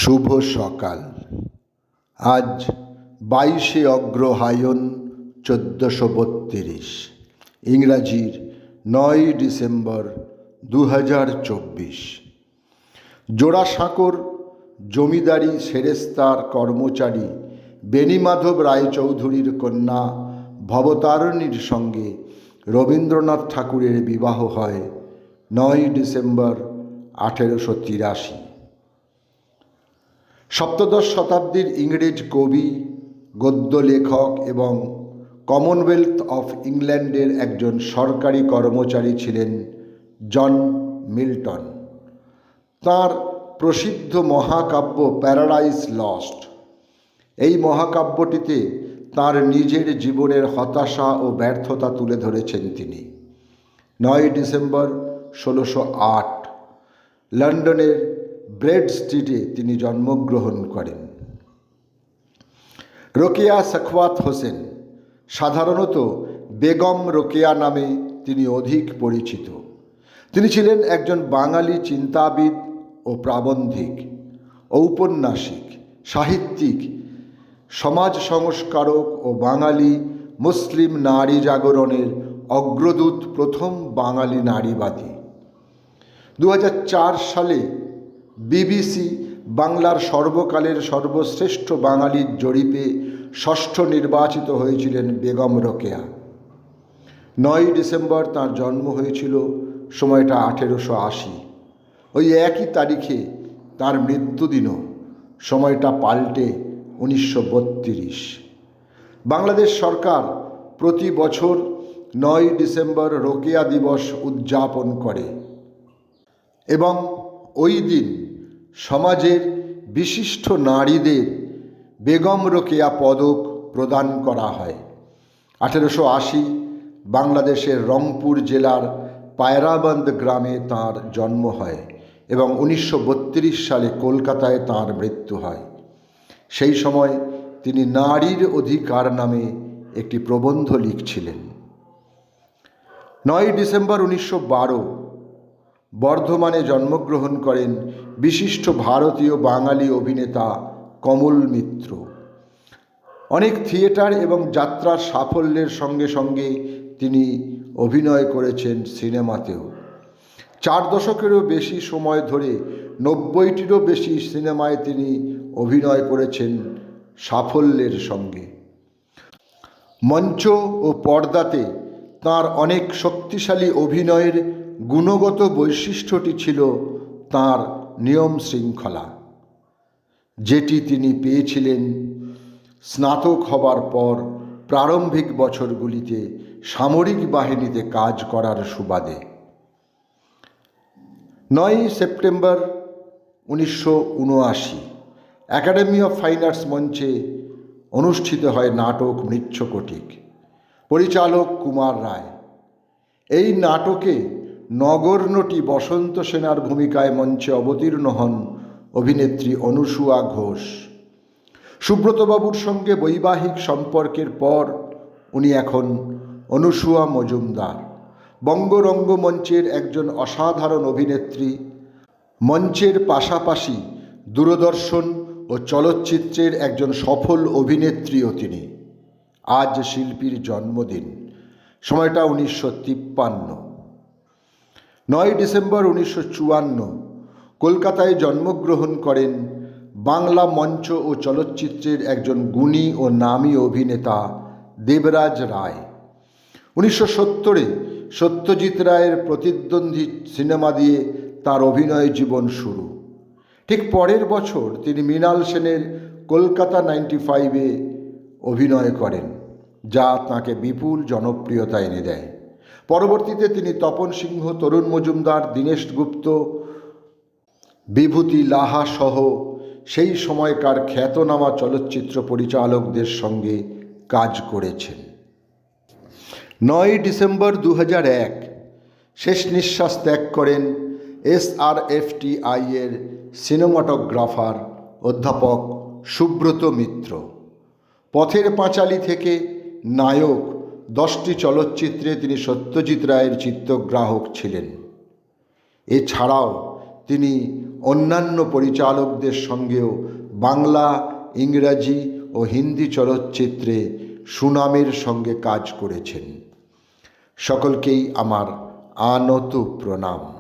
শুভ সকাল। আজ 22শে অগ্রহায়ণ 1432, ইংরাজির 9 ডিসেম্বর 2024। জোড়াসাঁকোর জমিদারি সেরেস্তার কর্মচারী বেণীমাধব রায়চৌধুরীর কন্যা ভবতারিণীর সঙ্গে রবীন্দ্রনাথ ঠাকুরের বিবাহ হয় 9 ডিসেম্বর 1883। সপ্তদশ শতাব্দীর ইংরেজ কবি, গদ্য লেখক এবং কমনওয়েলথ অফ ইংল্যান্ডের একজন সরকারি কর্মচারী ছিলেন জন মিল্টন। তাঁর প্রসিদ্ধ মহাকাব্য প্যারাডাইস লস্ট, এই মহাকাব্যটিতে তাঁর নিজের জীবনের হতাশা ও ব্যর্থতা তুলে ধরেছেন তিনি। 9 ডিসেম্বর 1608 লন্ডনের ব্রেড স্ট্রিটে তিনি জন্মগ্রহণ করেন। রোকেয়া সাখাওয়াত হোসেন, সাধারণত বেগম রোকেয়া নামে তিনি অধিক পরিচিত। তিনি ছিলেন একজন বাঙালি চিন্তাবিদ ও প্রাবন্ধিক, ঔপন্যাসিক, সাহিত্যিক, সমাজ সংস্কারক ও বাঙালি মুসলিম নারী জাগরণের অগ্রদূত, প্রথম বাঙালি নারীবাদী। 2004 সালে বিবিসি বাংলার সর্বকালের সর্বশ্রেষ্ঠ বাঙালির জরিপে ষষ্ঠ নির্বাচিত হয়েছিলেন বেগম রোকেয়া। 9 ডিসেম্বর তাঁর জন্ম হয়েছিল, সময়টা 1880। ওই একই তারিখে তাঁর মৃত্যুদিনও, সময়টা পাল্টে 1932। বাংলাদেশ সরকার প্রতি বছর 9 ডিসেম্বর রোকেয়া দিবস উদযাপন করে এবং ওই দিন সমাজের বিশিষ্ট নারীদের বেগম রোকেয়া পদক প্রদান করা হয়। 1880 বাংলাদেশের রংপুর জেলার পায়রাবন্দ গ্রামে তাঁর জন্ম হয় এবং 1932 সালে কলকাতায় তাঁর মৃত্যু হয়। সেই সময় তিনি নারীর অধিকার নামে একটি প্রবন্ধ লিখছিলেন। 9 ডিসেম্বর 1912 বর্ধমানে জন্মগ্রহণ করেন বিশিষ্ট ভারতীয় বাঙালি অভিনেতা কমল মিত্র। অনেক থিয়েটার এবং যাত্রার সাফল্যের সঙ্গে সঙ্গে তিনি অভিনয় করেছেন সিনেমাতেও। 4 দশকেরও বেশি সময় ধরে 90টিরও বেশি সিনেমায় তিনি অভিনয় করেছেন সাফল্যের সঙ্গে। মঞ্চ ও পর্দাতে তাঁর অনেক শক্তিশালী অভিনয়ের গুণগত বৈশিষ্ট্যটি ছিল তাঁর নিয়ম শৃঙ্খলা, যেটি তিনি পেয়েছিলেন স্নাতক হবার পর প্রারম্ভিক বছরগুলিতে সামরিক বাহিনীতে কাজ করার সুবাদে। 9 September 1979 academy of fine arts মঞ্চে অনুষ্ঠিত হয় নাটক মৃচ্ছকটিক, পরিচালক কুমার রায়। এই নাটকে নগরনটি বসন্ত সেনার ভূমিকায় মঞ্চে অবতীর্ণ হন অভিনেত্রী অনুসুয়া ঘোষ। সুব্রতবাবুর সঙ্গে বৈবাহিক সম্পর্কের পর উনি এখন অনুসুয়া মজুমদার। বঙ্গরঙ্গমঞ্চের একজন অসাধারণ অভিনেত্রী, মঞ্চের পাশাপাশি দূরদর্শন ও চলচ্চিত্রের একজন সফল অভিনেত্রীও তিনি। আজ শিল্পীর জন্মদিন, সময়টা 1953। 9 ডিসেম্বর 1954 কলকাতায় জন্মগ্রহণ করেন বাংলা মঞ্চ ও চলচ্চিত্রের একজন গুণী ও নামী অভিনেতা দেবরাজ রায়। 1970 সত্যজিৎ রায়ের প্রতিদ্বন্দ্বী সিনেমা দিয়ে তার অভিনয় জীবন শুরু। ঠিক পরের বছর তিনি মৃণাল সেনের কলকাতা 95-এ অভিনয় করেন, যা তাঁকে বিপুল জনপ্রিয়তা এনে দেয়। পরবর্তীতে তিনি তপন সিংহ, তরুণ মজুমদার, দীনেশ গুপ্ত, বিভূতি লাহা সহ সেই সময়কার খ্যাতনামা চলচ্চিত্র পরিচালকদের সঙ্গে কাজ করেছেন। 9 ডিসেম্বর 2001 শেষ নিঃশ্বাস ত্যাগ করেন SRFTI এর সিনেমাটোগ্রাফার অধ্যাপক সুব্রত মিত্র। পথের পাঁচালী থেকে নায়ক 10টি চলচ্চিত্রে তিনি সত্যজিৎ রায়ের চিত্রগ্রাহক ছিলেন। এছাড়াও তিনি অন্যান্য পরিচালকদের সঙ্গেও বাংলা, ইংরাজি ও হিন্দি চলচ্চিত্রে সুনামের সঙ্গে কাজ করেছেন। সকলকেই আমার আনত প্রণাম।